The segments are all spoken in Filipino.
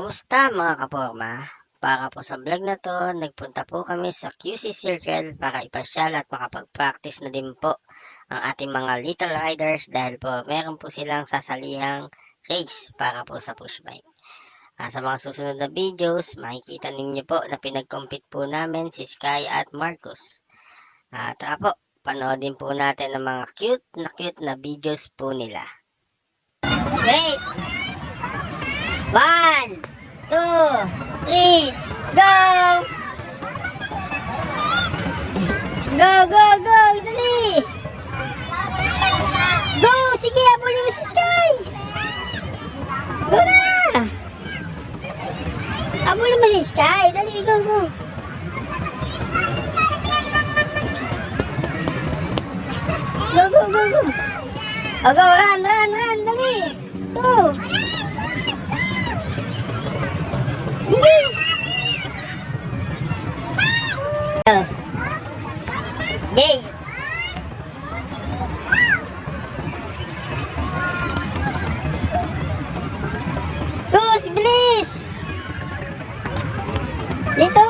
Kumusta mga kaporma? Para po sa vlog na to, nagpunta po kami sa QC Circle para ipasyal at makapag-practice na din po ang ating mga little riders dahil po meron po silang sasalihang race para po sa push bike. Sa mga susunod na videos, makikita ninyo po na pinag-compete po namin si Sky at Marcus. Tara po, panoodin po natin ang mga cute na videos po nila. Wait! 1, 2, 3, go! Go, go, go! Dali! Go! Sige, habulin mo si Sky! Go na! Habulin mo si Sky! Dali, go, go! Go, go, go, go! Oh, go, run! Dali! Go! Gay! Gus, bilis! Dito!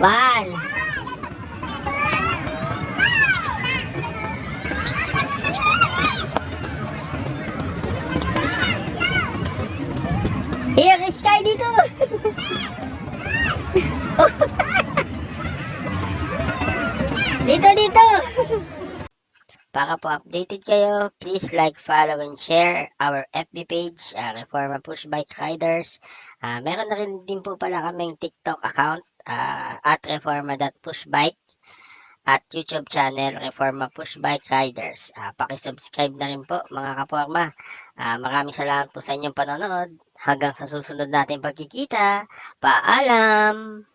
One! Here, Sky dito! Dito! Para po updated kayo, please like, follow, and share our FB page, Reforma Push Bike Riders. Meron na rin din po pala kaming TikTok account, at reforma.pushbike, at YouTube channel, Reforma Push Bike Riders. Pakisubscribe na rin po mga kaporma. Maraming salamat po sa inyong panonood. Hanggang sa susunod natin pagkikita. Paalam!